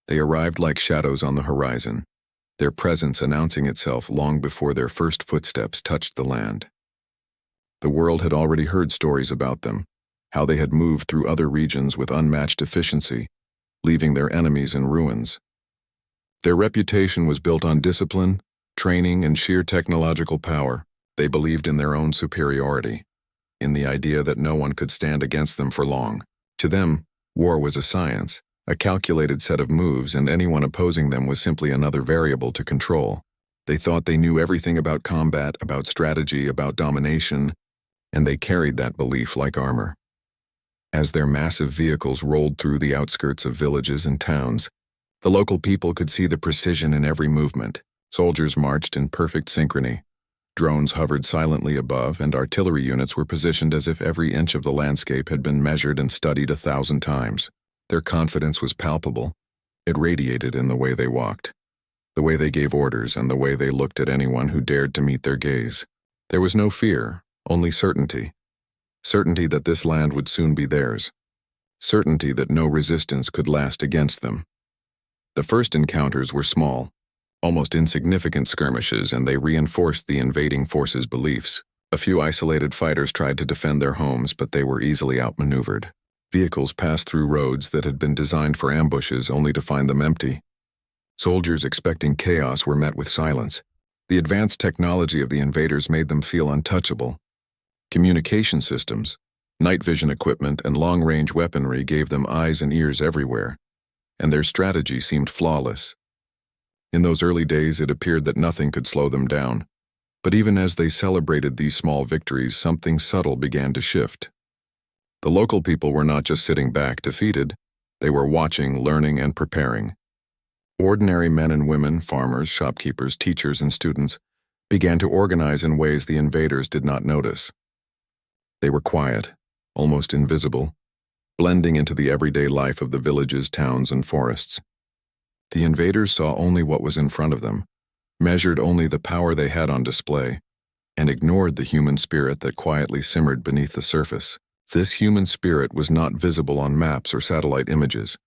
They arrived like shadows on the horizon, their presence announcing itself long before their first footsteps touched the land. The world had already heard stories about them, how they had moved through other regions with unmatched efficiency, leaving their enemies in ruins. Their reputation was built on discipline, training, and sheer technological power. They believed in their own superiority, in the idea that no one could stand against them for long. To them, war was a science, a calculated set of moves, and anyone opposing them was simply another variable to control. They thought they knew everything about combat, about strategy, about domination, and they carried that belief like armor. As their massive vehicles rolled through the outskirts of villages and towns, the local people could see the precision in every movement. Soldiers marched in perfect synchrony. Drones hovered silently above, and artillery units were positioned as if every inch of the landscape had been measured and studied 1,000 times. Their confidence was palpable. It radiated in the way they walked, the way they gave orders, and the way they looked at anyone who dared to meet their gaze. There was no fear, only certainty. Certainty that this land would soon be theirs. Certainty that no resistance could last against them. The first encounters were small, almost insignificant skirmishes, and they reinforced the invading forces' beliefs. A few isolated fighters tried to defend their homes, but they were easily outmaneuvered. Vehicles passed through roads that had been designed for ambushes only to find them empty. Soldiers expecting chaos were met with silence. The advanced technology of the invaders made them feel untouchable. Communication systems, night vision equipment, and long-range weaponry gave them eyes and ears everywhere, and their strategy seemed flawless. In those early days, it appeared that nothing could slow them down. But even as they celebrated these small victories, something subtle began to shift. The local people were not just sitting back, defeated. They were watching, learning, and preparing. Ordinary men and women, farmers, shopkeepers, teachers, and students began to organize in ways the invaders did not notice. They were quiet, almost invisible, blending into the everyday life of the villages, towns, and forests. The invaders saw only what was in front of them, measured only the power they had on display, and ignored the human spirit that quietly simmered beneath the surface. This human spirit was not visible on maps or satellite images,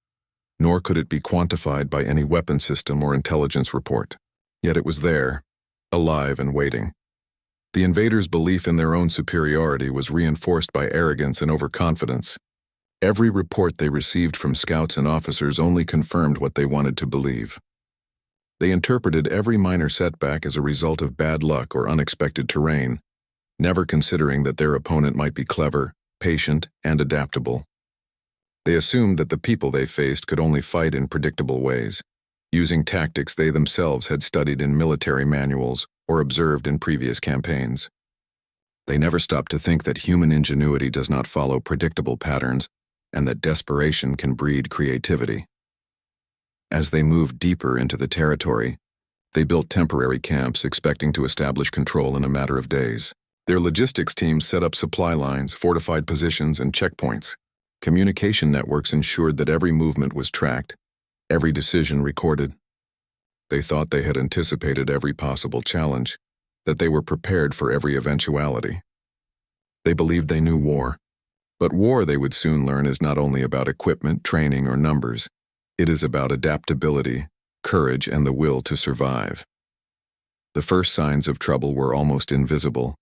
nor could it be quantified by any weapon system or intelligence report. Yet it was there, alive and waiting. The invaders' belief in their own superiority was reinforced by arrogance and overconfidence. Every report they received from scouts and officers only confirmed what they wanted to believe. They interpreted every minor setback as a result of bad luck or unexpected terrain, never considering that their opponent might be clever, patient, and adaptable. They assumed that the people they faced could only fight in predictable ways, using tactics they themselves had studied in military manuals or observed in previous campaigns. They never stopped to think that human ingenuity does not follow predictable patterns and that desperation can breed creativity. As they moved deeper into the territory, they built temporary camps expecting to establish control in a matter of days. Their logistics teams set up supply lines, fortified positions, and checkpoints. Communication networks ensured that every movement was tracked, every decision recorded. They thought they had anticipated every possible challenge, that they were prepared for every eventuality. They believed they knew war. But war, they would soon learn, is not only about equipment, training, or numbers. It is about adaptability, courage, and the will to survive. The first signs of trouble were almost invisible.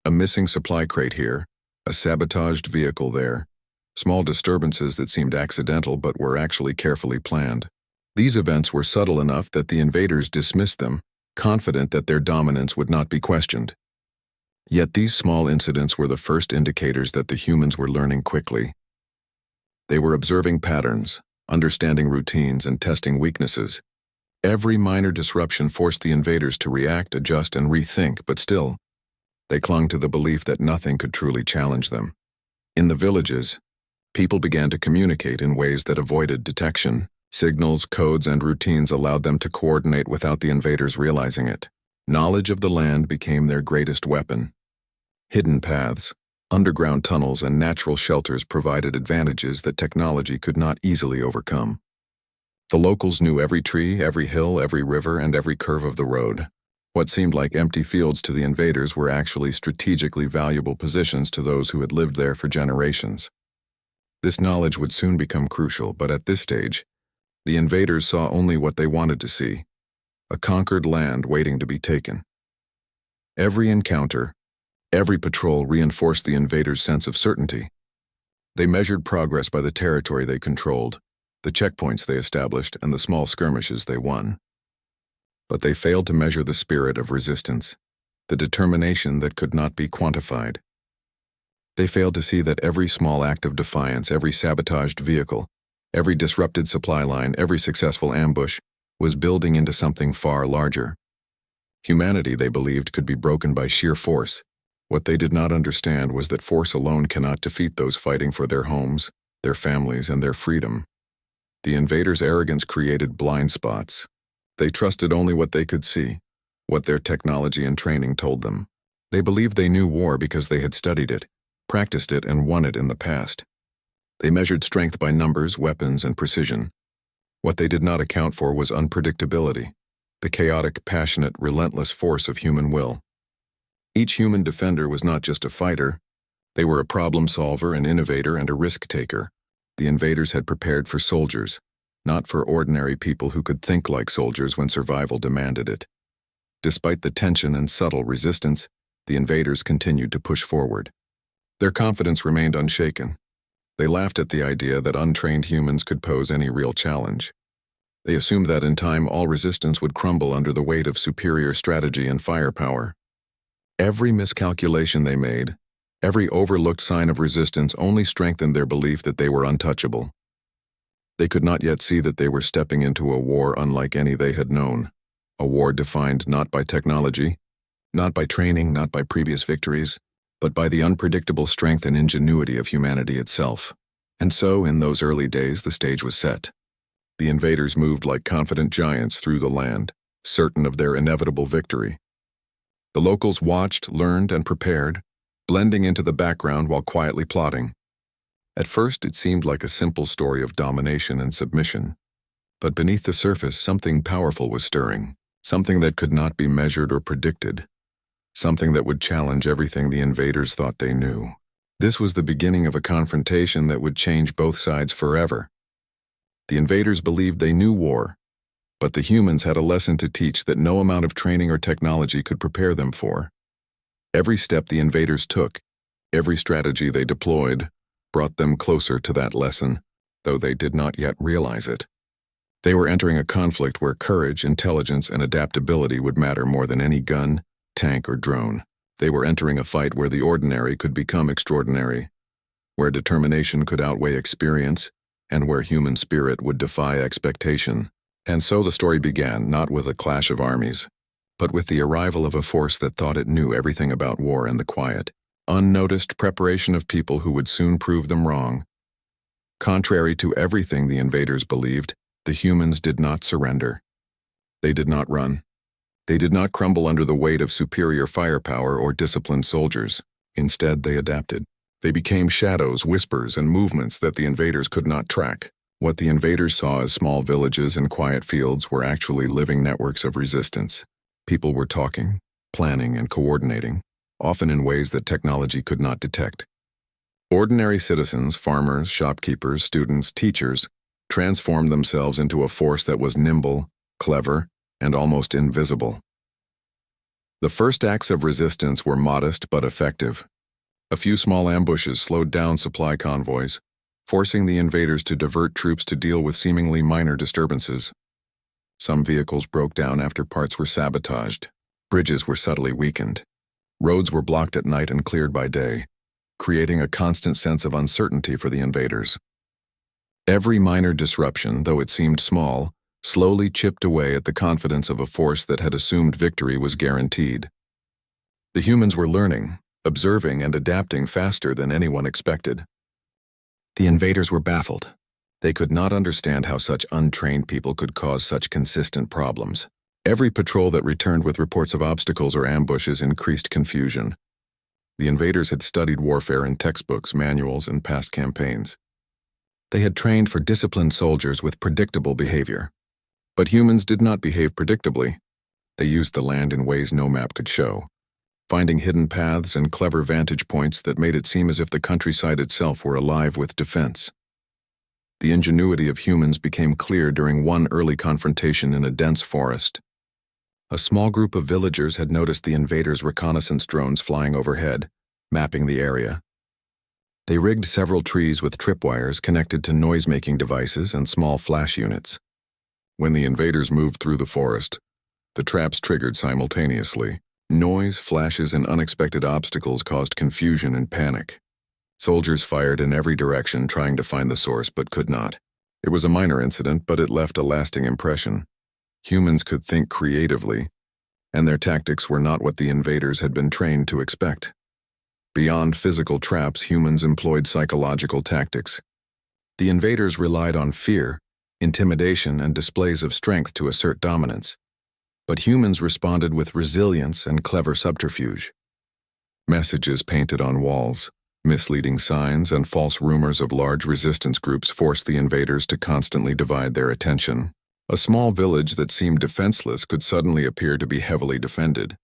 A missing supply crate here, a sabotaged vehicle there, small disturbances that seemed accidental but were actually carefully planned. These events were subtle enough that the invaders dismissed them, confident that their dominance would not be questioned. Yet these small incidents were the first indicators that the humans were learning quickly. They were observing patterns, understanding routines, and testing weaknesses. Every minor disruption forced the invaders to react, adjust, and rethink, but still, they clung to the belief that nothing could truly challenge them. In the villages, people began to communicate in ways that avoided detection. Signals, codes, and routines allowed them to coordinate without the invaders realizing it. Knowledge of the land became their greatest weapon. Hidden paths, underground tunnels, and natural shelters provided advantages that technology could not easily overcome. The locals knew every tree, every hill, every river, and every curve of the road. What seemed like empty fields to the invaders were actually strategically valuable positions to those who had lived there for generations. This knowledge would soon become crucial, but at this stage, The invaders saw only what they wanted to see, a conquered land waiting to be taken. Every encounter, every patrol reinforced the invaders' sense of certainty. They measured progress by the territory they controlled, the checkpoints they established, and the small skirmishes they won. But they failed to measure the spirit of resistance, the determination that could not be quantified. They failed to see that every small act of defiance, every sabotaged vehicle, every disrupted supply line, every successful ambush was building into something far larger. Humanity, they believed, could be broken by sheer force. What they did not understand was that force alone cannot defeat those fighting for their homes, their families, and their freedom. The invaders' arrogance created blind spots. They trusted only what they could see, what their technology and training told them. They believed they knew war because they had studied it, practiced it, and won it in the past. They measured strength by numbers, weapons, and precision. What they did not account for was unpredictability, the chaotic, passionate, relentless force of human will. Each human defender was not just a fighter. They were a problem solver, an innovator, and a risk taker. The invaders had prepared for soldiers, not for ordinary people who could think like soldiers when survival demanded it. Despite the tension and subtle resistance, the invaders continued to push forward. Their confidence remained unshaken. They laughed at the idea that untrained humans could pose any real challenge. They assumed that in time all resistance would crumble under the weight of superior strategy and firepower. Every miscalculation they made, every overlooked sign of resistance only strengthened their belief that they were untouchable. They could not yet see that they were stepping into a war unlike any they had known, a war defined not by technology, not by training, not by previous victories, but by the unpredictable strength and ingenuity of humanity itself. And so, in those early days, the stage was set. The invaders moved like confident giants through the land, certain of their inevitable victory. The locals watched, learned, and prepared, blending into the background while quietly plotting. At first, it seemed like a simple story of domination and submission. But beneath the surface, something powerful was stirring, something that could not be measured or predicted, something that would challenge everything the invaders thought they knew. This was the beginning of a confrontation that would change both sides forever. The invaders believed they knew war, but the humans had a lesson to teach that no amount of training or technology could prepare them for. Every step the invaders took, every strategy they deployed, brought them closer to that lesson, though they did not yet realize it. They were entering a conflict where courage, intelligence, and adaptability would matter more than any gun, tank, or drone. They were entering a fight where the ordinary could become extraordinary, where determination could outweigh experience, and where human spirit would defy expectation. And so the story began, not with a clash of armies, but with the arrival of a force that thought it knew everything about war and the quiet, unnoticed preparation of people who would soon prove them wrong. Contrary to everything the invaders believed, the humans did not surrender. They did not run. They did not crumble under the weight of superior firepower or disciplined soldiers. Instead, they adapted. They became shadows, whispers, and movements that the invaders could not track. What the invaders saw as small villages and quiet fields were actually living networks of resistance. People were talking, planning, and coordinating, often in ways that technology could not detect. Ordinary citizens, farmers, shopkeepers, students, teachers, transformed themselves into a force that was nimble, clever, and almost invisible. The first acts of resistance were modest but effective. A few small ambushes slowed down supply convoys, forcing the invaders to divert troops to deal with seemingly minor disturbances. Some vehicles broke down after parts were sabotaged. Bridges were subtly weakened. Roads were blocked at night and cleared by day, creating a constant sense of uncertainty for the invaders. Every minor disruption, though it seemed small, slowly chipped away at the confidence of a force that had assumed victory was guaranteed. The humans were learning, observing, and adapting faster than anyone expected. The invaders were baffled. They could not understand how such untrained people could cause such consistent problems. Every patrol that returned with reports of obstacles or ambushes increased confusion. The invaders had studied warfare in textbooks, manuals, and past campaigns. They had trained for disciplined soldiers with predictable behavior. But humans did not behave predictably. They used the land in ways no map could show, finding hidden paths and clever vantage points that made it seem as if the countryside itself were alive with defense. The ingenuity of humans became clear during one early confrontation in a dense forest. A small group of villagers had noticed the invaders' reconnaissance drones flying overhead, mapping the area. They rigged several trees with tripwires connected to noise-making devices and small flash units. When the invaders moved through the forest, the traps triggered simultaneously. Noise, flashes, and unexpected obstacles caused confusion and panic. Soldiers fired in every direction trying to find the source but could not. It was a minor incident, but it left a lasting impression. Humans could think creatively, and their tactics were not what the invaders had been trained to expect. Beyond physical traps, humans employed psychological tactics. The invaders relied on fear, intimidation, and displays of strength to assert dominance. But humans responded with resilience and clever subterfuge. Messages painted on walls, misleading signs, and false rumors of large resistance groups forced the invaders to constantly divide their attention. A small village that seemed defenseless could suddenly appear to be heavily defended.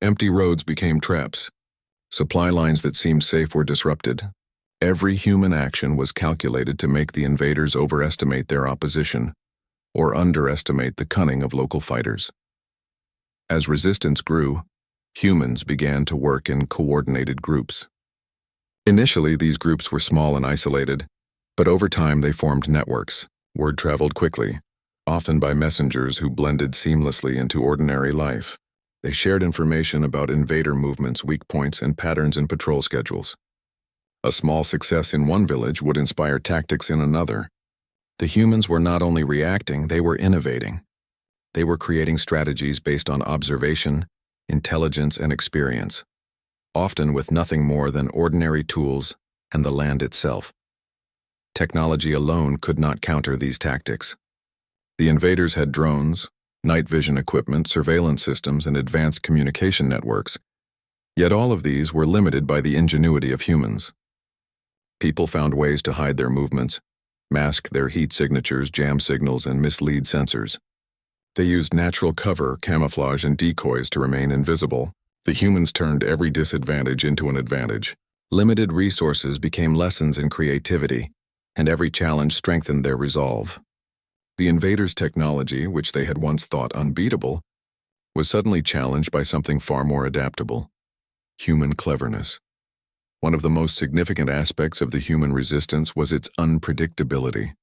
Empty roads became traps. Supply lines that seemed safe were disrupted. Every human action was calculated to make the invaders overestimate their opposition or underestimate the cunning of local fighters. As resistance grew, humans began to work in coordinated groups. Initially, these groups were small and isolated, but over time they formed networks. Word traveled quickly, often by messengers who blended seamlessly into ordinary life. They shared information about invader movements, weak points, and patterns in patrol schedules. A small success in one village would inspire tactics in another. The humans were not only reacting, they were innovating. They were creating strategies based on observation, intelligence, and experience, often with nothing more than ordinary tools and the land itself. Technology alone could not counter these tactics. The invaders had drones, night vision equipment, surveillance systems, and advanced communication networks, yet all of these were limited by the ingenuity of humans. People found ways to hide their movements, mask their heat signatures, jam signals, and mislead sensors. They used natural cover, camouflage, and decoys to remain invisible. The humans turned every disadvantage into an advantage. Limited resources became lessons in creativity, and every challenge strengthened their resolve. The invaders' technology, which they had once thought unbeatable, was suddenly challenged by something far more adaptable: human cleverness. One of the most significant aspects of the human resistance was its unpredictability.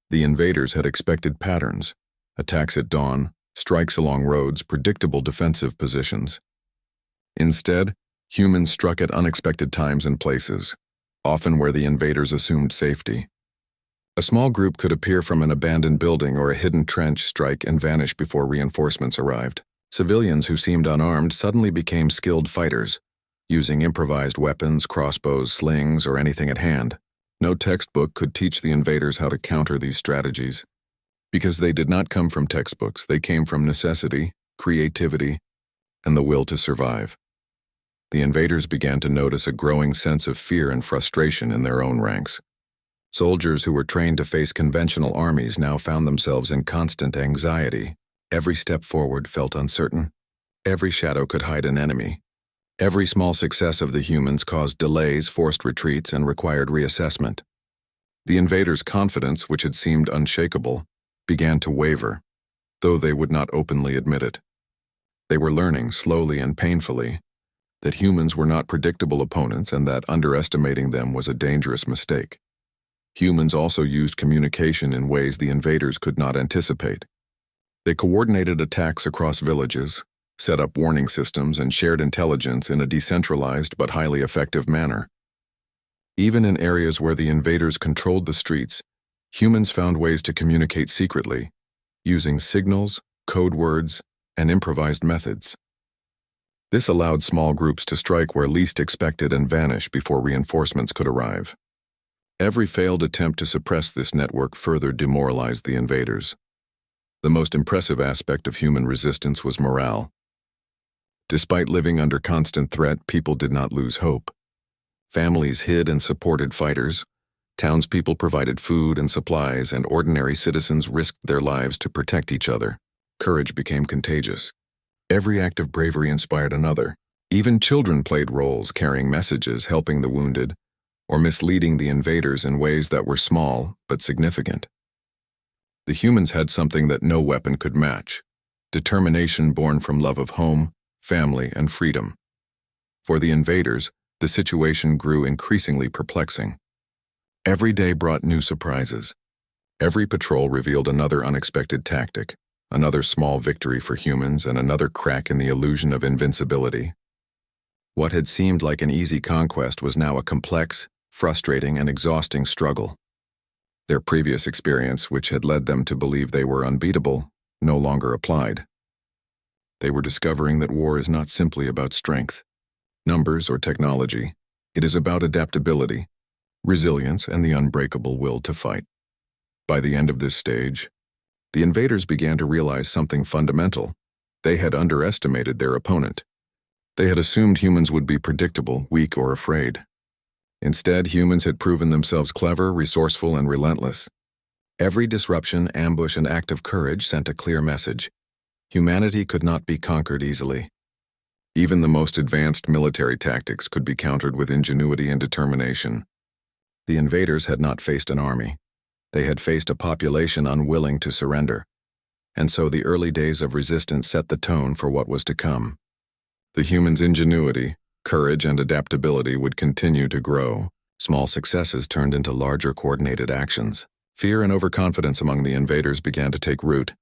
The invaders had expected patterns: attacks at dawn, strikes along roads, predictable defensive positions. Instead, humans struck at unexpected times and places, often where the invaders assumed safety. A small group could appear from an abandoned building or a hidden trench, strike, and vanish before reinforcements arrived. Civilians who seemed unarmed suddenly became skilled fighters, using improvised weapons, crossbows, slings, or anything at hand. No textbook could teach the invaders how to counter these strategies. Because they did not come from textbooks, they came from necessity, creativity, and the will to survive. The invaders began to notice a growing sense of fear and frustration in their own ranks. Soldiers who were trained to face conventional armies now found themselves in constant anxiety. Every step forward felt uncertain. Every shadow could hide an enemy. Every small success of the humans caused delays, forced retreats, and required reassessment. The invaders' confidence, which had seemed unshakable, began to waver, though they would not openly admit it. They were learning, slowly and painfully, that humans were not predictable opponents and that underestimating them was a dangerous mistake. Humans also used communication in ways the invaders could not anticipate. They coordinated attacks across villages, set up warning systems, and shared intelligence in a decentralized but highly effective manner. Even in areas where the invaders controlled the streets, humans found ways to communicate secretly, using signals, code words, and improvised methods. This allowed small groups to strike where least expected and vanish before reinforcements could arrive. Every failed attempt to suppress this network further demoralized the invaders. The most impressive aspect of human resistance was morale. Despite living under constant threat, people did not lose hope. Families hid and supported fighters, townspeople provided food and supplies, and ordinary citizens risked their lives to protect each other. Courage became contagious. Every act of bravery inspired another. Even children played roles, carrying messages, helping the wounded, or misleading the invaders in ways that were small but significant. The humans had something that no weapon could match: determination born from love of home, family, and freedom. For the invaders, the situation grew increasingly perplexing. Every day brought new surprises. Every patrol revealed another unexpected tactic, another small victory for humans, and another crack in the illusion of invincibility. What had seemed like an easy conquest was now a complex, frustrating, and exhausting struggle. Their previous experience, which had led them to believe they were unbeatable, no longer applied. They were discovering that war is not simply about strength, numbers, or technology. It is about adaptability, resilience, and the unbreakable will to fight. By the end of this stage, the invaders began to realize something fundamental. They had underestimated their opponent. They had assumed humans would be predictable, weak, or afraid. Instead, humans had proven themselves clever, resourceful, and relentless. Every disruption, ambush, and act of courage sent a clear message: humanity could not be conquered easily. Even the most advanced military tactics could be countered with ingenuity and determination. The invaders had not faced an army. They had faced a population unwilling to surrender. And so the early days of resistance set the tone for what was to come. The humans' ingenuity, courage, and adaptability would continue to grow. Small successes turned into larger coordinated actions. Fear and overconfidence among the invaders began to take root,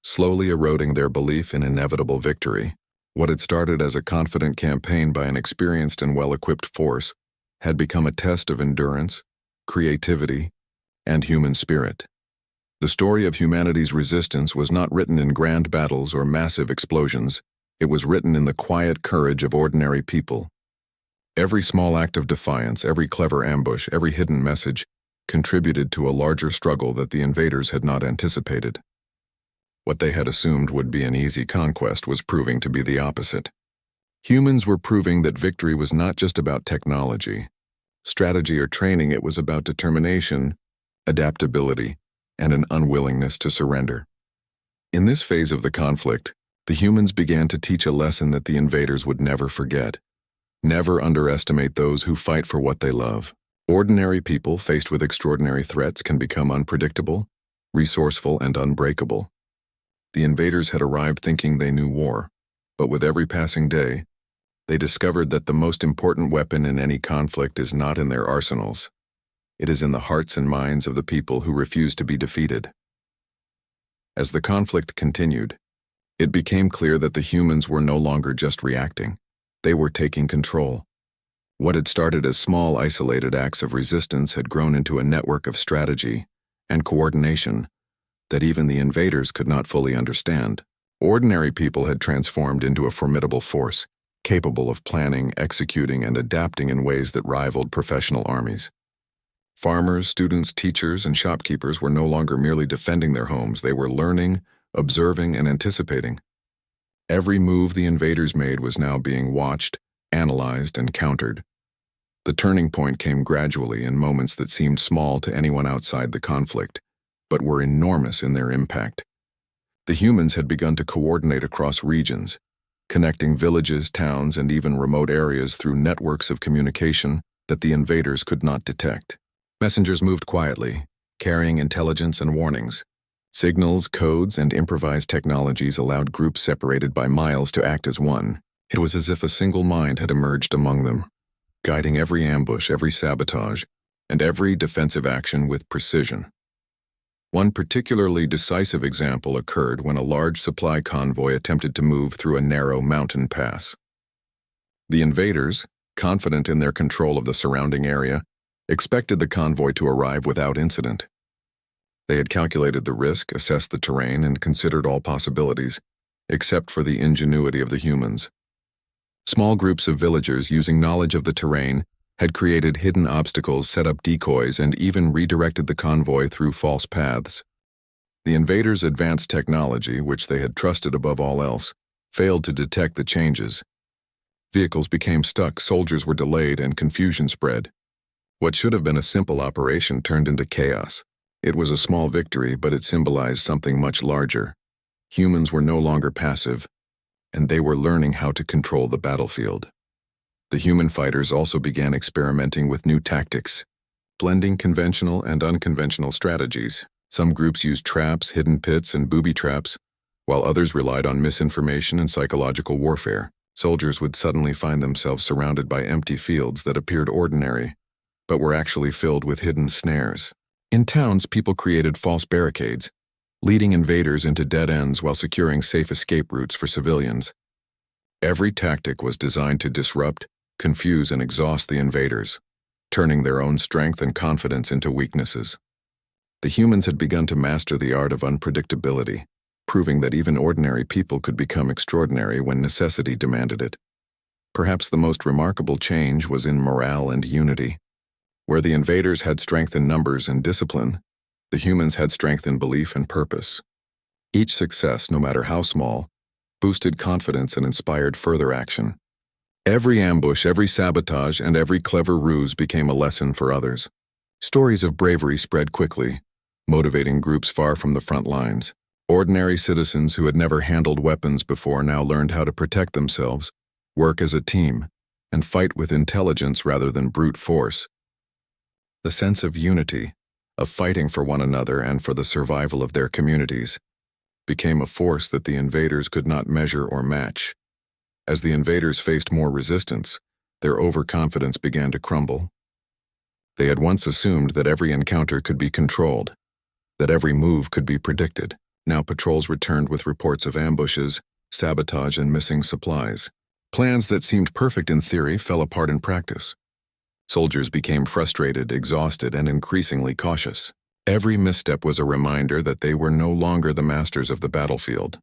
slowly eroding their belief in inevitable victory. What had started as a confident campaign by an experienced and well-equipped force had become a test of endurance, creativity, and human spirit. The story of humanity's resistance was not written in grand battles or massive explosions. It was written in the quiet courage of ordinary people. Every small act of defiance, every clever ambush, every hidden message contributed to a larger struggle that the invaders had not anticipated. What they had assumed would be an easy conquest was proving to be the opposite. Humans were proving that victory was not just about technology, strategy, or training. It was about determination, adaptability, and an unwillingness to surrender. In this phase of the conflict, the humans began to teach a lesson that the invaders would never forget. Never underestimate those who fight for what they love. Ordinary people faced with extraordinary threats can become unpredictable, resourceful, and unbreakable. The invaders had arrived thinking they knew war, but with every passing day, they discovered that the most important weapon in any conflict is not in their arsenals. It is in the hearts and minds of the people who refuse to be defeated. As the conflict continued, it became clear that the humans were no longer just reacting. They were taking control. What had started as small, isolated acts of resistance had grown into a network of strategy and coordination that even the invaders could not fully understand. Ordinary people had transformed into a formidable force, capable of planning, executing, and adapting in ways that rivaled professional armies. Farmers, students, teachers, and shopkeepers were no longer merely defending their homes. They were learning, observing, and anticipating. Every move the invaders made was now being watched, analyzed, and countered. The turning point came gradually in moments that seemed small to anyone outside the conflict, but were enormous in their impact. The humans had begun to coordinate across regions, connecting villages, towns, and even remote areas through networks of communication that the invaders could not detect. Messengers moved quietly, carrying intelligence and warnings. Signals, codes, and improvised technologies allowed groups separated by miles to act as one. It was as if a single mind had emerged among them, guiding every ambush, every sabotage, and every defensive action with precision. One particularly decisive example occurred when a large supply convoy attempted to move through a narrow mountain pass. The invaders, confident in their control of the surrounding area, expected the convoy to arrive without incident. They had calculated the risk, assessed the terrain, and considered all possibilities, except for the ingenuity of the humans. Small groups of villagers using knowledge of the terrain had created hidden obstacles, set up decoys, and even redirected the convoy through false paths. The invaders' advanced technology, which they had trusted above all else, failed to detect the changes. Vehicles became stuck, soldiers were delayed, and confusion spread. What should have been a simple operation turned into chaos. It was a small victory, but it symbolized something much larger. Humans were no longer passive, and they were learning how to control the battlefield. The human fighters also began experimenting with new tactics, blending conventional and unconventional strategies. Some groups used traps, hidden pits, and booby traps, while others relied on misinformation and psychological warfare. Soldiers would suddenly find themselves surrounded by empty fields that appeared ordinary, but were actually filled with hidden snares. In towns, people created false barricades, leading invaders into dead ends while securing safe escape routes for civilians. Every tactic was designed to disrupt, confuse, and exhaust the invaders, turning their own strength and confidence into weaknesses. The humans had begun to master the art of unpredictability, proving that even ordinary people could become extraordinary when necessity demanded it. Perhaps the most remarkable change was in morale and unity. Where the invaders had strength in numbers and discipline, the humans had strength in belief and purpose. Each success, no matter how small, boosted confidence and inspired further action. Every ambush, every sabotage, and every clever ruse became a lesson for others. Stories of bravery spread quickly, motivating groups far from the front lines. Ordinary citizens who had never handled weapons before now learned how to protect themselves, work as a team, and fight with intelligence rather than brute force. The sense of unity, of fighting for one another and for the survival of their communities, became a force that the invaders could not measure or match. As the invaders faced more resistance, their overconfidence began to crumble. They had once assumed that every encounter could be controlled, that every move could be predicted. Now patrols returned with reports of ambushes, sabotage, and missing supplies. Plans that seemed perfect in theory fell apart in practice. Soldiers became frustrated, exhausted, and increasingly cautious. Every misstep was a reminder that they were no longer the masters of the battlefield.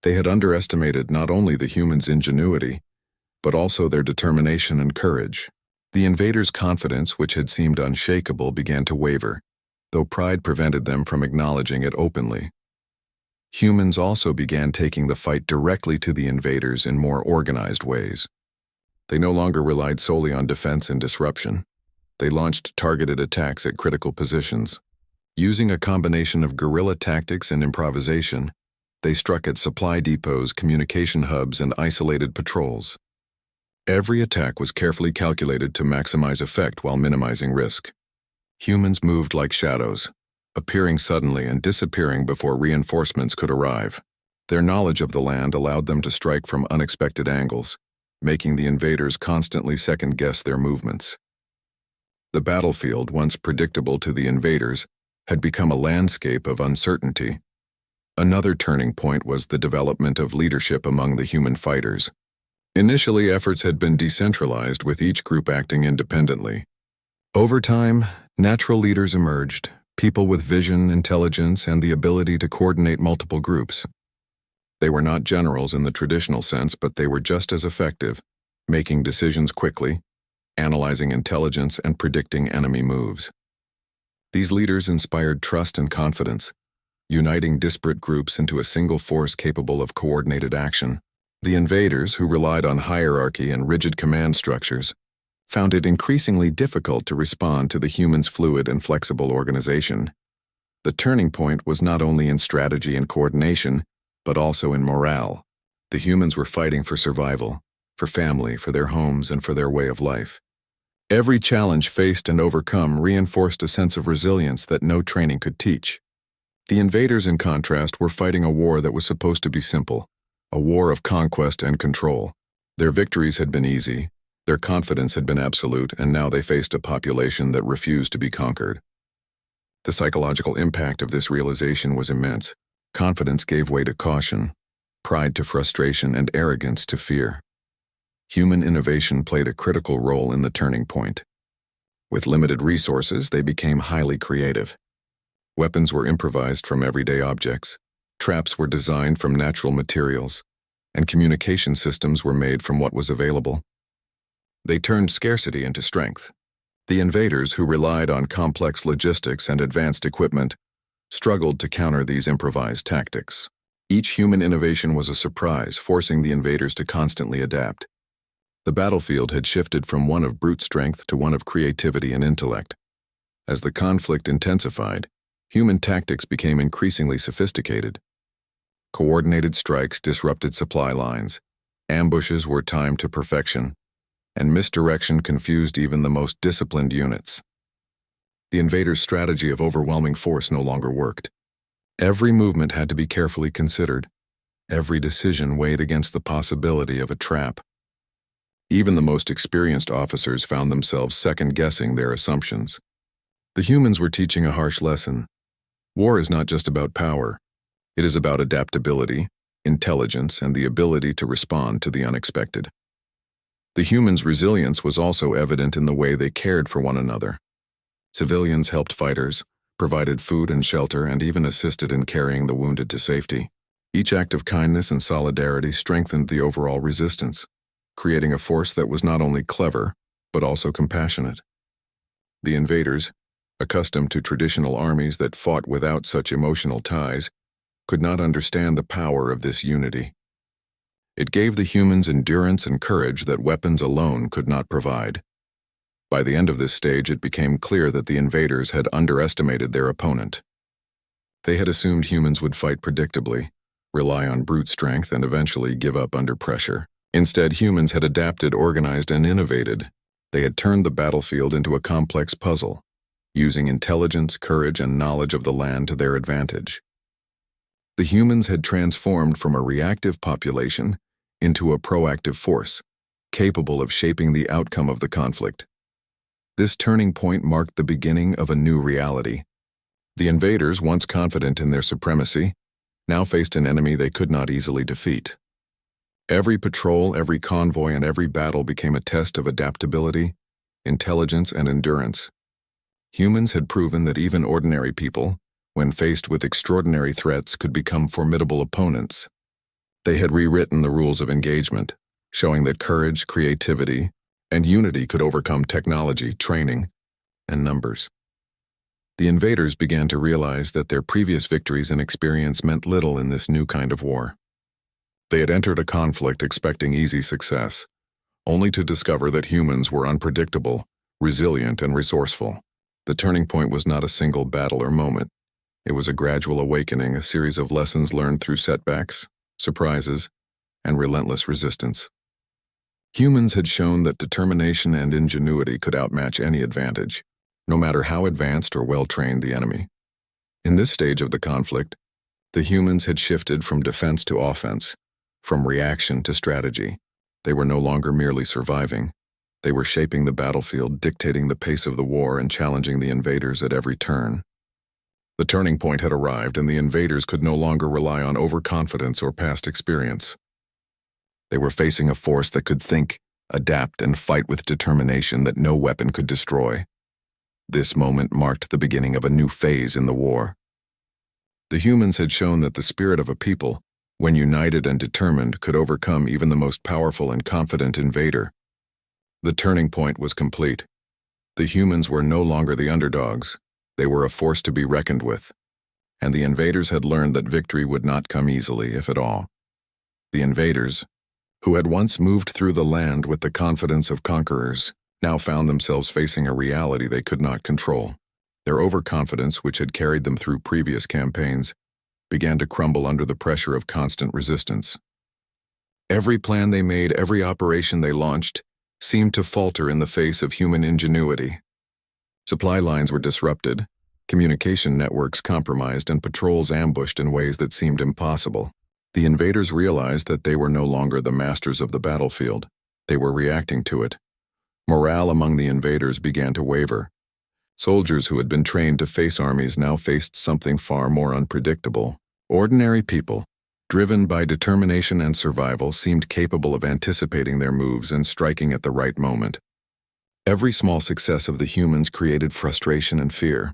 They had underestimated not only the humans' ingenuity, but also their determination and courage. The invaders' confidence, which had seemed unshakable, began to waver, though pride prevented them from acknowledging it openly. Humans also began taking the fight directly to the invaders in more organized ways. They no longer relied solely on defense and disruption. They launched targeted attacks at critical positions. Using a combination of guerrilla tactics and improvisation, they struck at supply depots, communication hubs, and isolated patrols. Every attack was carefully calculated to maximize effect while minimizing risk. Humans moved like shadows, appearing suddenly and disappearing before reinforcements could arrive. Their knowledge of the land allowed them to strike from unexpected angles, making the invaders constantly second-guess their movements. The battlefield, once predictable to the invaders, had become a landscape of uncertainty. Another turning point was the development of leadership among the human fighters. Initially, efforts had been decentralized, with each group acting independently. Over time, natural leaders emerged, people with vision, intelligence, and the ability to coordinate multiple groups. They were not generals in the traditional sense, but they were just as effective, making decisions quickly, analyzing intelligence, and predicting enemy moves. These leaders inspired trust and confidence, uniting disparate groups into a single force capable of coordinated action. The invaders, who relied on hierarchy and rigid command structures, found it increasingly difficult to respond to the humans' fluid and flexible organization. The turning point was not only in strategy and coordination, but also in morale. The humans were fighting for survival, for family, for their homes, and for their way of life. Every challenge faced and overcome reinforced a sense of resilience that no training could teach. The invaders, in contrast, were fighting a war that was supposed to be simple, a war of conquest and control. Their victories had been easy, their confidence had been absolute, and now they faced a population that refused to be conquered. The psychological impact of this realization was immense. Confidence gave way to caution, pride to frustration, and arrogance to fear. Human innovation played a critical role in the turning point. With limited resources, they became highly creative. Weapons were improvised from everyday objects, traps were designed from natural materials, and communication systems were made from what was available. They turned scarcity into strength. The invaders, who relied on complex logistics and advanced equipment, struggled to counter these improvised tactics. Each human innovation was a surprise, forcing the invaders to constantly adapt. The battlefield had shifted from one of brute strength to one of creativity and intellect. As the conflict intensified, human tactics became increasingly sophisticated. Coordinated strikes disrupted supply lines. Ambushes were timed to perfection, and misdirection confused even the most disciplined units. The invaders' strategy of overwhelming force no longer worked. Every movement had to be carefully considered. Every decision weighed against the possibility of a trap. Even the most experienced officers found themselves second-guessing their assumptions. The humans were teaching a harsh lesson. War is not just about power. It is about adaptability, intelligence, and the ability to respond to the unexpected. The humans' resilience was also evident in the way they cared for one another. Civilians helped fighters, provided food and shelter, and even assisted in carrying the wounded to safety. Each act of kindness and solidarity strengthened the overall resistance, creating a force that was not only clever, but also compassionate. The invaders, accustomed to traditional armies that fought without such emotional ties, could not understand the power of this unity. It gave the humans endurance and courage that weapons alone could not provide. By the end of this stage, it became clear that the invaders had underestimated their opponent. They had assumed humans would fight predictably, rely on brute strength, and eventually give up under pressure. Instead, humans had adapted, organized, and innovated. They had turned the battlefield into a complex puzzle, using intelligence, courage, and knowledge of the land to their advantage. The humans had transformed from a reactive population into a proactive force, capable of shaping the outcome of the conflict. This turning point marked the beginning of a new reality. The invaders, once confident in their supremacy, now faced an enemy they could not easily defeat. Every patrol, every convoy, and every battle became a test of adaptability, intelligence, and endurance. Humans had proven that even ordinary people, when faced with extraordinary threats, could become formidable opponents. They had rewritten the rules of engagement, showing that courage, creativity, and unity could overcome technology, training, and numbers. The invaders began to realize that their previous victories and experience meant little in this new kind of war. They had entered a conflict expecting easy success, only to discover that humans were unpredictable, resilient, and resourceful. The turning point was not a single battle or moment. It was a gradual awakening, a series of lessons learned through setbacks, surprises, and relentless resistance. Humans had shown that determination and ingenuity could outmatch any advantage, no matter how advanced or well-trained the enemy. In this stage of the conflict, the humans had shifted from defense to offense, from reaction to strategy. They were no longer merely surviving. They were shaping the battlefield, dictating the pace of the war, and challenging the invaders at every turn. The turning point had arrived, and the invaders could no longer rely on overconfidence or past experience. They were facing a force that could think, adapt, and fight with determination that no weapon could destroy. This moment marked the beginning of a new phase in the war. The humans had shown that the spirit of a people, when united and determined, could overcome even the most powerful and confident invader. The turning point was complete. The humans were no longer the underdogs. They were a force to be reckoned with. And the invaders had learned that victory would not come easily, if at all. The invaders, who had once moved through the land with the confidence of conquerors, now found themselves facing a reality they could not control. Their overconfidence, which had carried them through previous campaigns, began to crumble under the pressure of constant resistance. Every plan they made, every operation they launched, seemed to falter in the face of human ingenuity. Supply lines were disrupted, communication networks compromised, and patrols ambushed in ways that seemed impossible. The invaders realized that they were no longer the masters of the battlefield. They were reacting to it. Morale among the invaders began to waver. Soldiers who had been trained to face armies now faced something far more unpredictable. Ordinary people, driven by determination and survival, seemed capable of anticipating their moves and striking at the right moment. Every small success of the humans created frustration and fear.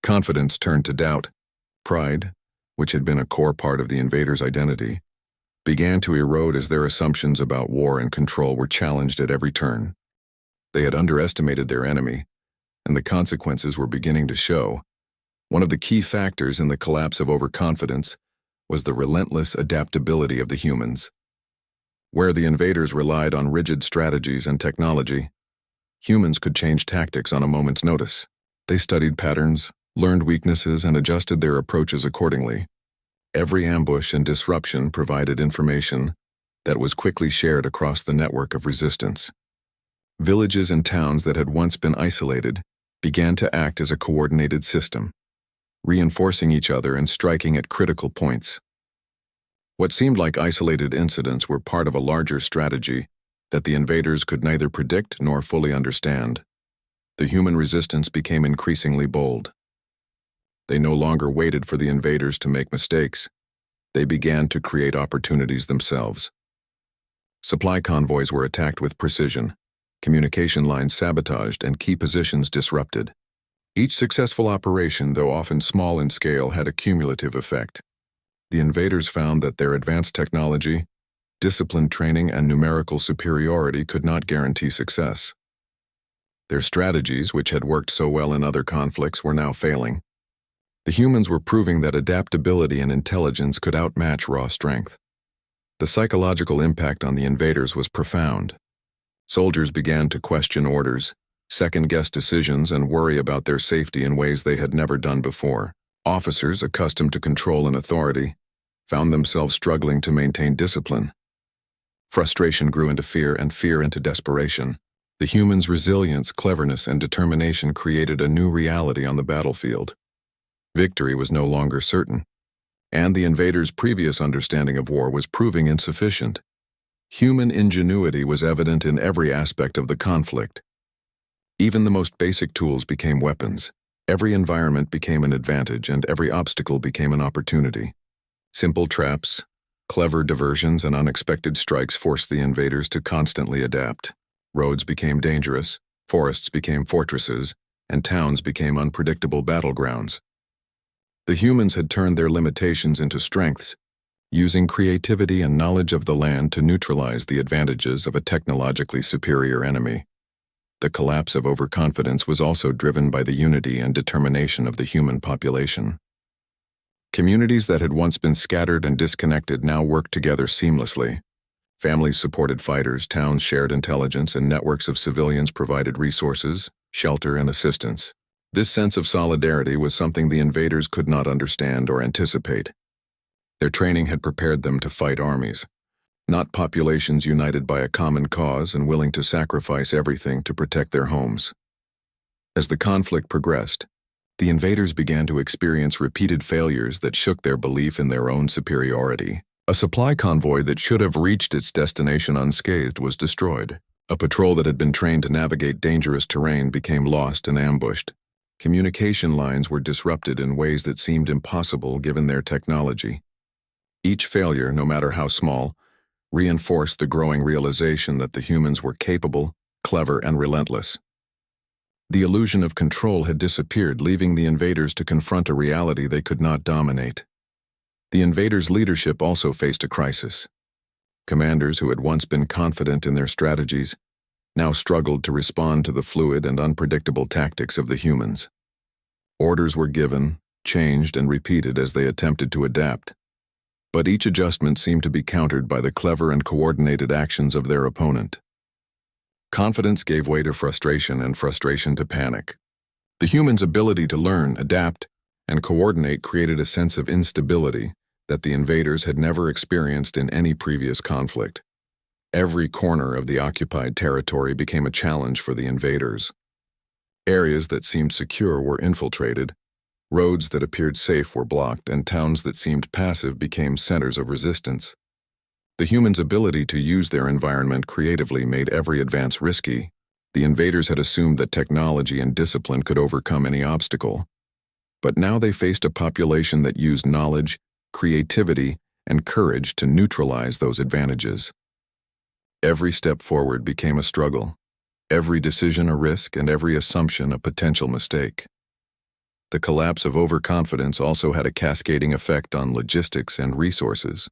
Confidence turned to doubt. Pride, which had been a core part of the invaders' identity, began to erode as their assumptions about war and control were challenged at every turn. They had underestimated their enemy, and the consequences were beginning to show. One of the key factors in the collapse of overconfidence was the relentless adaptability of the humans. Where the invaders relied on rigid strategies and technology, humans could change tactics on a moment's notice. They studied patterns, learned weaknesses, and adjusted their approaches accordingly. Every ambush and disruption provided information that was quickly shared across the network of resistance. Villages and towns that had once been isolated began to act as a coordinated system, reinforcing each other and striking at critical points. What seemed like isolated incidents were part of a larger strategy that the invaders could neither predict nor fully understand. The human resistance became increasingly bold. They no longer waited for the invaders to make mistakes. They began to create opportunities themselves. Supply convoys were attacked with precision, communication lines sabotaged, and key positions disrupted. Each successful operation, though often small in scale, had a cumulative effect. The invaders found that their advanced technology, disciplined training, and numerical superiority could not guarantee success. Their strategies, which had worked so well in other conflicts, were now failing. The humans were proving that adaptability and intelligence could outmatch raw strength. The psychological impact on the invaders was profound. Soldiers began to question orders, second-guess decisions, and worry about their safety in ways they had never done before. Officers, accustomed to control and authority, found themselves struggling to maintain discipline. Frustration grew into fear, and fear into desperation. The humans' resilience, cleverness, and determination created a new reality on the battlefield. Victory was no longer certain, and the invaders' previous understanding of war was proving insufficient. Human ingenuity was evident in every aspect of the conflict. Even the most basic tools became weapons. Every environment became an advantage, and every obstacle became an opportunity. Simple traps, clever diversions, and unexpected strikes forced the invaders to constantly adapt. Roads became dangerous, forests became fortresses, and towns became unpredictable battlegrounds. The humans had turned their limitations into strengths, using creativity and knowledge of the land to neutralize the advantages of a technologically superior enemy. The collapse of overconfidence was also driven by the unity and determination of the human population. Communities that had once been scattered and disconnected now worked together seamlessly. Families supported fighters, towns shared intelligence, and networks of civilians provided resources, shelter, and assistance. This sense of solidarity was something the invaders could not understand or anticipate. Their training had prepared them to fight armies, not populations united by a common cause and willing to sacrifice everything to protect their homes. As the conflict progressed, the invaders began to experience repeated failures that shook their belief in their own superiority. A supply convoy that should have reached its destination unscathed was destroyed. A patrol that had been trained to navigate dangerous terrain became lost and ambushed. Communication lines were disrupted in ways that seemed impossible given their technology. Each failure, no matter how small, reinforced the growing realization that the humans were capable, clever, and relentless. The illusion of control had disappeared, leaving the invaders to confront a reality they could not dominate. The invaders' leadership also faced a crisis. Commanders who had once been confident in their strategies now struggled to respond to the fluid and unpredictable tactics of the humans. Orders were given, changed, and repeated as they attempted to adapt. But each adjustment seemed to be countered by the clever and coordinated actions of their opponent. Confidence gave way to frustration, and frustration to panic. The humans' ability to learn, adapt, and coordinate created a sense of instability that the invaders had never experienced in any previous conflict. Every corner of the occupied territory became a challenge for the invaders. Areas that seemed secure were infiltrated, roads that appeared safe were blocked, and towns that seemed passive became centers of resistance. The humans' ability to use their environment creatively made every advance risky. The invaders had assumed that technology and discipline could overcome any obstacle. But now they faced a population that used knowledge, creativity, and courage to neutralize those advantages. Every step forward became a struggle, every decision a risk, and every assumption a potential mistake. The collapse of overconfidence also had a cascading effect on logistics and resources.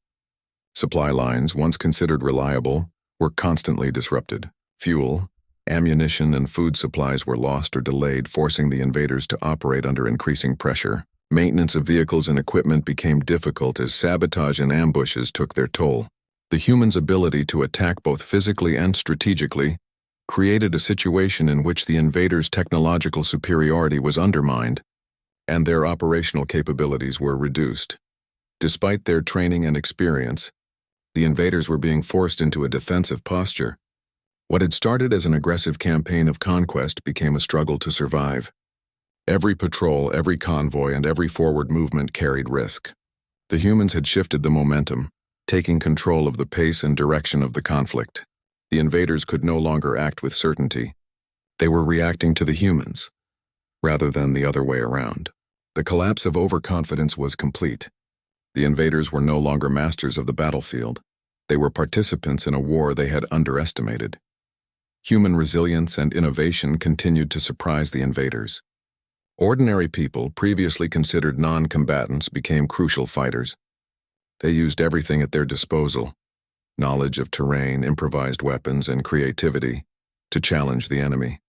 Supply lines, once considered reliable, were constantly disrupted. Fuel, ammunition, and food supplies were lost or delayed, forcing the invaders to operate under increasing pressure. Maintenance of vehicles and equipment became difficult as sabotage and ambushes took their toll. The humans' ability to attack both physically and strategically created a situation in which the invaders' technological superiority was undermined and their operational capabilities were reduced. Despite their training and experience, the invaders were being forced into a defensive posture. What had started as an aggressive campaign of conquest became a struggle to survive. Every patrol, every convoy, and every forward movement carried risk. The humans had shifted the momentum, taking control of the pace and direction of the conflict. The invaders could no longer act with certainty. They were reacting to the humans, rather than the other way around. The collapse of overconfidence was complete. The invaders were no longer masters of the battlefield. They were participants in a war they had underestimated. Human resilience and innovation continued to surprise the invaders. Ordinary people, previously considered non-combatants, became crucial fighters. They used everything at their disposal, knowledge of terrain, improvised weapons, and creativity, to challenge the enemy.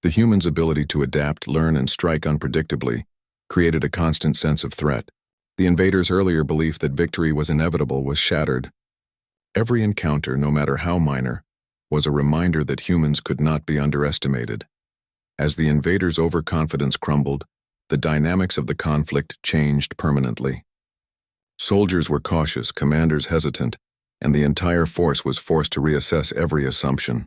The humans' ability to adapt, learn, and strike unpredictably created a constant sense of threat. The invaders' earlier belief that victory was inevitable was shattered. Every encounter, no matter how minor, was a reminder that humans could not be underestimated. As the invaders' overconfidence crumbled, the dynamics of the conflict changed permanently. Soldiers were cautious, commanders hesitant, and the entire force was forced to reassess every assumption.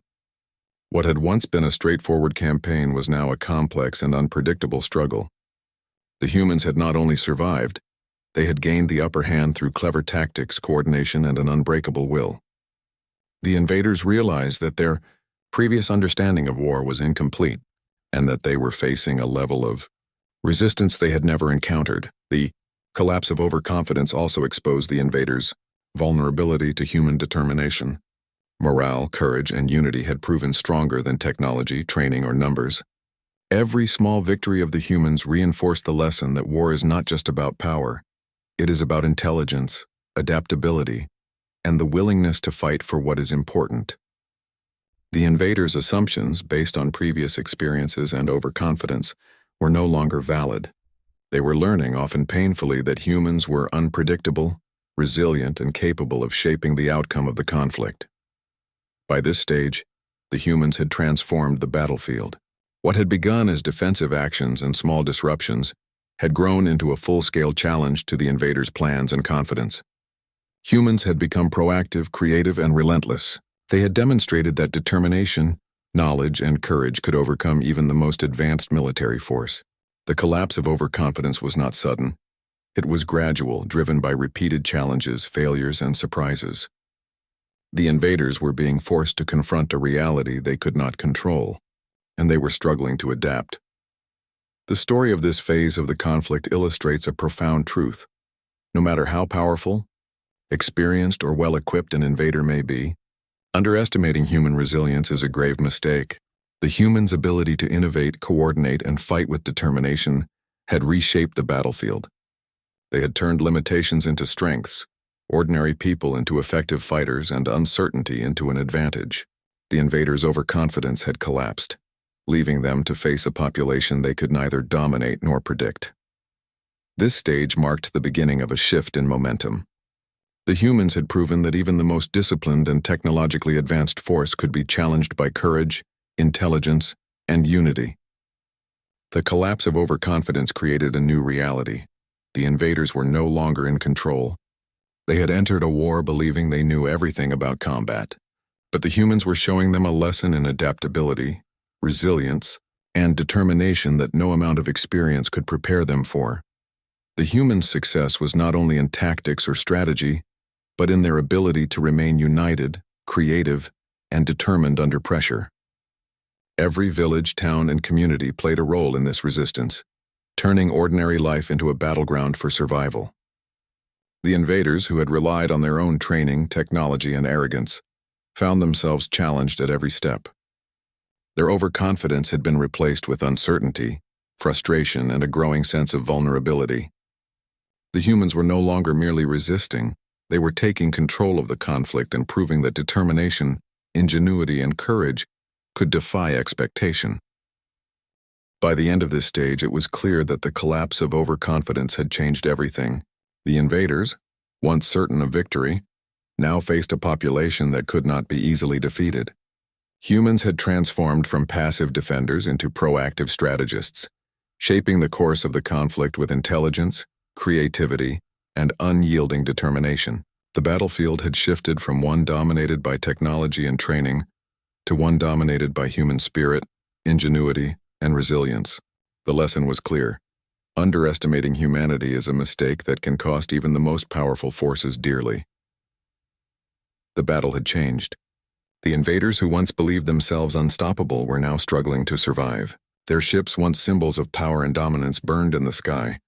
What had once been a straightforward campaign was now a complex and unpredictable struggle. The humans had not only survived, they had gained the upper hand through clever tactics, coordination, and an unbreakable will. The invaders realized that their previous understanding of war was incomplete, and that they were facing a level of resistance they had never encountered. The collapse of overconfidence also exposed the invaders' vulnerability to human determination. Morale, courage, and unity had proven stronger than technology, training, or numbers. Every small victory of the humans reinforced the lesson that war is not just about power. It is about intelligence, adaptability, and the willingness to fight for what is important. The invaders' assumptions, based on previous experiences and overconfidence, were no longer valid. They were learning, often painfully, that humans were unpredictable, resilient, and capable of shaping the outcome of the conflict. By this stage, the humans had transformed the battlefield. What had begun as defensive actions and small disruptions had grown into a full-scale challenge to the invaders' plans and confidence. Humans had become proactive, creative, and relentless. They had demonstrated that determination, knowledge, and courage could overcome even the most advanced military force. The collapse of overconfidence was not sudden. It was gradual, driven by repeated challenges, failures, and surprises. The invaders were being forced to confront a reality they could not control, and they were struggling to adapt. The story of this phase of the conflict illustrates a profound truth. No matter how powerful, experienced, or well-equipped an invader may be, underestimating human resilience is a grave mistake. The humans' ability to innovate, coordinate, and fight with determination had reshaped the battlefield. They had turned limitations into strengths, ordinary people into effective fighters, and uncertainty into an advantage. The invaders' overconfidence had collapsed, leaving them to face a population they could neither dominate nor predict. This stage marked the beginning of a shift in momentum. The humans had proven that even the most disciplined and technologically advanced force could be challenged by courage, intelligence, and unity. The collapse of overconfidence created a new reality. The invaders were no longer in control. They had entered a war believing they knew everything about combat, but the humans were showing them a lesson in adaptability, resilience, and determination that no amount of experience could prepare them for. The humans' success was not only in tactics or strategy, but in their ability to remain united, creative, and determined under pressure. Every village, town, and community played a role in this resistance, turning ordinary life into a battleground for survival. The invaders, who had relied on their own training, technology, and arrogance, found themselves challenged at every step. Their overconfidence had been replaced with uncertainty, frustration, and a growing sense of vulnerability. The humans were no longer merely resisting. They were taking control of the conflict and proving that determination, ingenuity, and courage could defy expectation. By the end of this stage, it was clear that the collapse of overconfidence had changed everything. The invaders, once certain of victory, now faced a population that could not be easily defeated. Humans had transformed from passive defenders into proactive strategists, shaping the course of the conflict with intelligence, creativity, and unyielding determination. The battlefield had shifted from one dominated by technology and training to one dominated by human spirit, ingenuity, and resilience. The lesson was clear. Underestimating humanity is a mistake that can cost even the most powerful forces dearly. The battle had changed. The invaders who once believed themselves unstoppable were now struggling to survive. Their ships, once symbols of power and dominance, burned in the sky,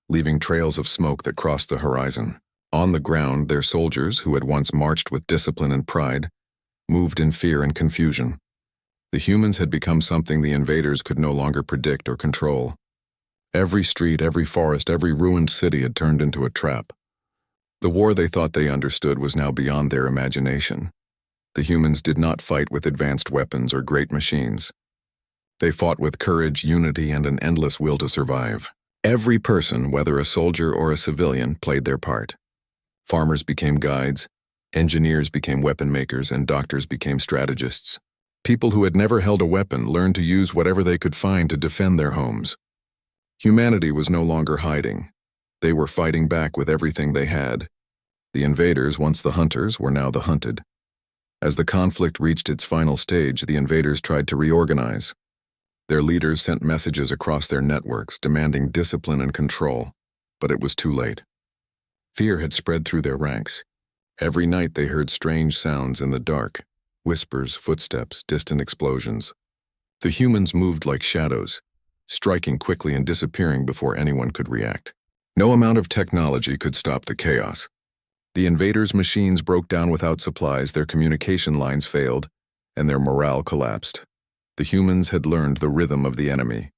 leaving trails of smoke that crossed the horizon. On the ground, their soldiers, who had once marched with discipline and pride, moved in fear and confusion. The humans had become something the invaders could no longer predict or control. Every street, every forest, every ruined city had turned into a trap. The war they thought they understood was now beyond their imagination. The humans did not fight with advanced weapons or great machines. They fought with courage, unity, and an endless will to survive. Every person, whether a soldier or a civilian, played their part. Farmers became guides, engineers became weapon makers, and doctors became strategists. People who had never held a weapon learned to use whatever they could find to defend their homes. Humanity was no longer hiding. They were fighting back with everything they had. The invaders, once the hunters, were now the hunted. As the conflict reached its final stage, the invaders tried to reorganize. Their leaders sent messages across their networks demanding discipline and control, but it was too late. Fear had spread through their ranks. Every night they heard strange sounds in the dark, whispers, footsteps, distant explosions. The humans moved like shadows, striking quickly and disappearing before anyone could react. No amount of technology could stop the chaos. The invaders' machines broke down without supplies, their communication lines failed, and their morale collapsed. The humans had learned the rhythm of the enemy.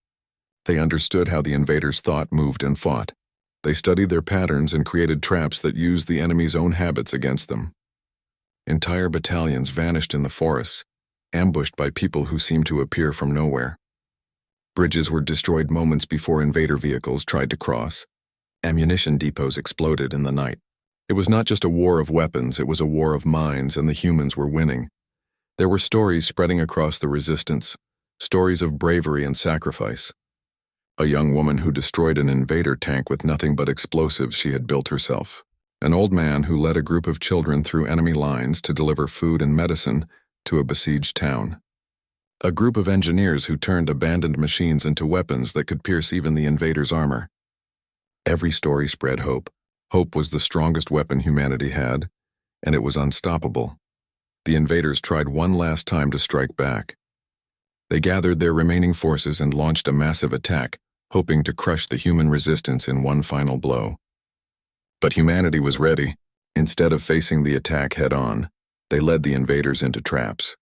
They understood how the invaders thought, moved, and fought. They studied their patterns and created traps that used the enemy's own habits against them. Entire battalions vanished in the forests, ambushed by people who seemed to appear from nowhere. Bridges were destroyed moments before invader vehicles tried to cross. Ammunition depots exploded in the night. It was not just a war of weapons, it was a war of minds, and the humans were winning. There were stories spreading across the resistance, stories of bravery and sacrifice. A young woman who destroyed an invader tank with nothing but explosives she had built herself. An old man who led a group of children through enemy lines to deliver food and medicine to a besieged town. A group of engineers who turned abandoned machines into weapons that could pierce even the invaders' armor. Every story spread hope. Hope was the strongest weapon humanity had, and it was unstoppable. The invaders tried one last time to strike back. They gathered their remaining forces and launched a massive attack, hoping to crush the human resistance in one final blow. But humanity was ready. Instead of facing the attack head-on, they led the invaders into traps.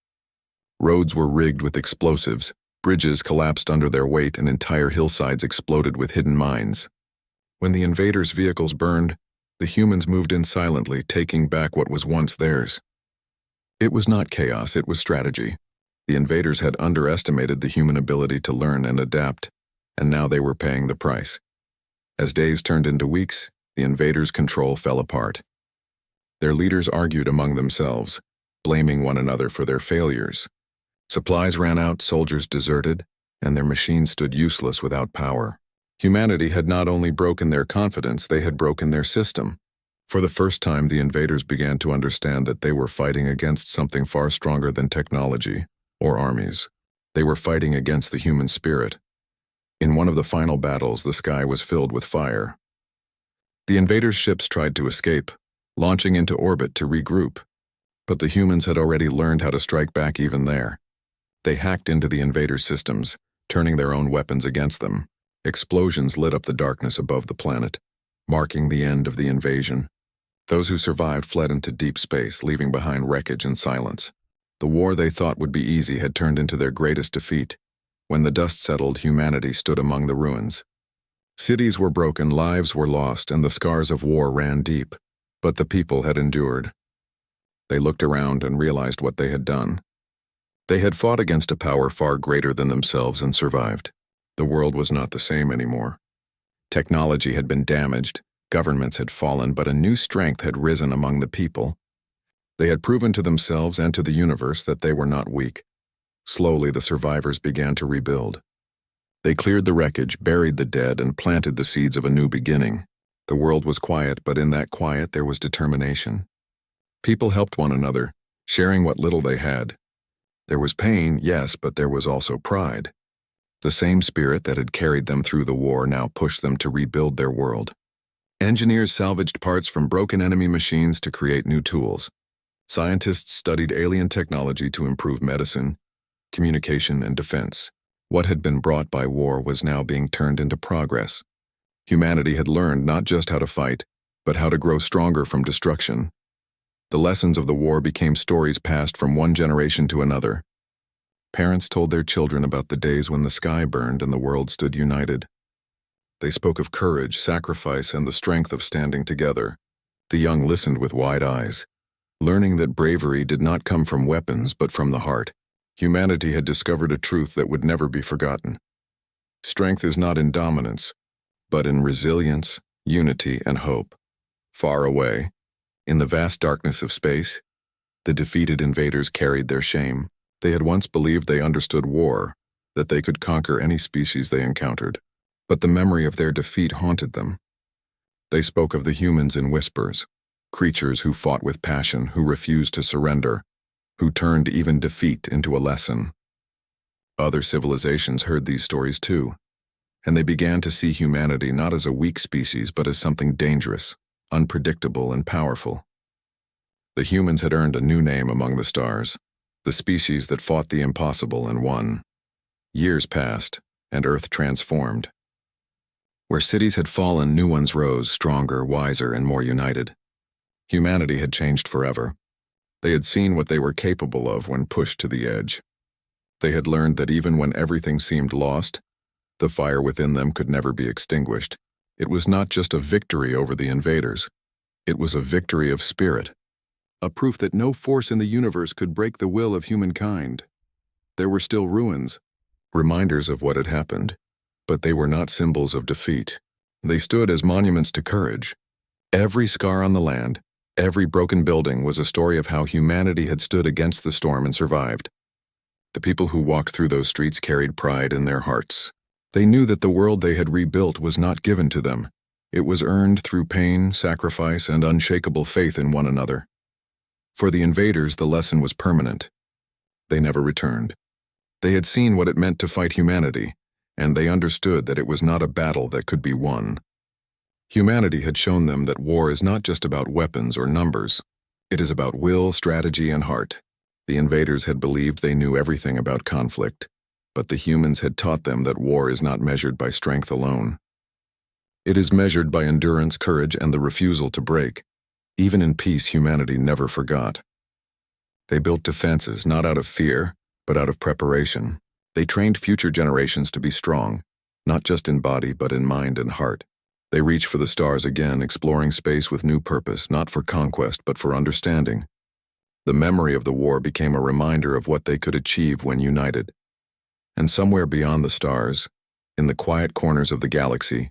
Roads were rigged with explosives, bridges collapsed under their weight, and entire hillsides exploded with hidden mines. When the invaders' vehicles burned, the humans moved in silently, taking back what was once theirs. It was not chaos, it was strategy. The invaders had underestimated the human ability to learn and adapt, and now they were paying the price. As days turned into weeks, the invaders' control fell apart. Their leaders argued among themselves, blaming one another for their failures. Supplies ran out, soldiers deserted, and their machines stood useless without power. Humanity had not only broken their confidence, they had broken their system. For the first time, the invaders began to understand that they were fighting against something far stronger than technology or armies. They were fighting against the human spirit. In one of the final battles, the sky was filled with fire. The invaders' ships tried to escape, launching into orbit to regroup. But the humans had already learned how to strike back even there. They hacked into the invaders' systems, turning their own weapons against them. Explosions lit up the darkness above the planet, marking the end of the invasion. Those who survived fled into deep space, leaving behind wreckage and silence. The war they thought would be easy had turned into their greatest defeat. When the dust settled, humanity stood among the ruins. Cities were broken, lives were lost, and the scars of war ran deep. But the people had endured. They looked around and realized what they had done. They had fought against a power far greater than themselves and survived. The world was not the same anymore. Technology had been damaged, governments had fallen, but a new strength had risen among the people. They had proven to themselves and to the universe that they were not weak. Slowly, the survivors began to rebuild. They cleared the wreckage, buried the dead, and planted the seeds of a new beginning. The world was quiet, but in that quiet there was determination. People helped one another, sharing what little they had. There was pain, yes, but there was also pride. The same spirit that had carried them through the war now pushed them to rebuild their world. Engineers salvaged parts from broken enemy machines to create new tools. Scientists studied alien technology to improve medicine, communication, and defense. What had been brought by war was now being turned into progress. Humanity had learned not just how to fight, but how to grow stronger from destruction. The lessons of the war became stories passed from one generation to another. Parents told their children about the days when the sky burned and the world stood united. They spoke of courage, sacrifice, and the strength of standing together. The young listened with wide eyes, learning that bravery did not come from weapons but from the heart. Humanity had discovered a truth that would never be forgotten. Strength is not in dominance, but in resilience, unity, and hope. Far away, in the vast darkness of space, the defeated invaders carried their shame. They had once believed they understood war, that they could conquer any species they encountered, but the memory of their defeat haunted them. They spoke of the humans in whispers, creatures who fought with passion, who refused to surrender, who turned even defeat into a lesson. Other civilizations heard these stories too, and they began to see humanity not as a weak species but as something dangerous, unpredictable, and powerful. The humans had earned a new name among the stars, the species that fought the impossible and won. Years passed, and Earth transformed. Where cities had fallen, new ones rose, stronger, wiser, and more united. Humanity had changed forever. They had seen what they were capable of when pushed to the edge. They had learned that even when everything seemed lost, the fire within them could never be extinguished. It was not just a victory over the invaders. It was a victory of spirit, a proof that no force in the universe could break the will of humankind. There were still ruins, reminders of what had happened, but they were not symbols of defeat. They stood as monuments to courage. Every scar on the land, every broken building was a story of how humanity had stood against the storm and survived. The people who walked through those streets carried pride in their hearts. They knew that the world they had rebuilt was not given to them. It was earned through pain, sacrifice, and unshakable faith in one another. For the invaders, the lesson was permanent. They never returned. They had seen what it meant to fight humanity, and they understood that it was not a battle that could be won. Humanity had shown them that war is not just about weapons or numbers. It is about will, strategy, and heart. The invaders had believed they knew everything about conflict, but the humans had taught them that war is not measured by strength alone. It is measured by endurance, courage, and the refusal to break. Even in peace, humanity never forgot. They built defenses not out of fear, but out of preparation. They trained future generations to be strong, not just in body, but in mind and heart. They reached for the stars again, exploring space with new purpose, not for conquest, but for understanding. The memory of the war became a reminder of what they could achieve when united. And somewhere beyond the stars, in the quiet corners of the galaxy,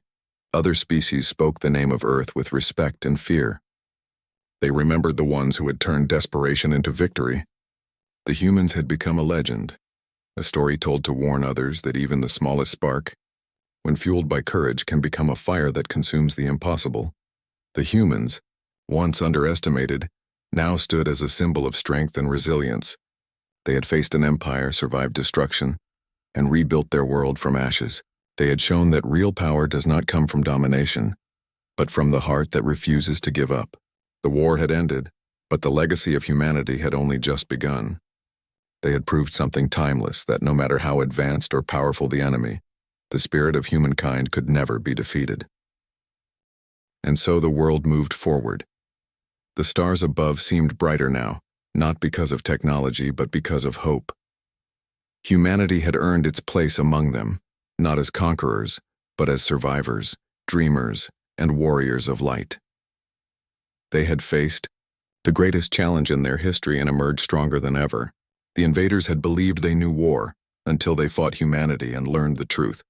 other species spoke the name of Earth with respect and fear. They remembered the ones who had turned desperation into victory. The humans had become a legend, a story told to warn others that even the smallest spark, when fueled by courage, can become a fire that consumes the impossible. The humans, once underestimated, now stood as a symbol of strength and resilience. They had faced an empire, survived destruction, and rebuilt their world from ashes. They had shown that real power does not come from domination, but from the heart that refuses to give up. The war had ended, but the legacy of humanity had only just begun. They had proved something timeless, that no matter how advanced or powerful the enemy, the spirit of humankind could never be defeated. And so the world moved forward. The stars above seemed brighter now, not because of technology, but because of hope. Humanity had earned its place among them, not as conquerors, but as survivors, dreamers, and warriors of light. They had faced the greatest challenge in their history and emerged stronger than ever. The invaders had believed they knew war, until they fought humanity and learned the truth.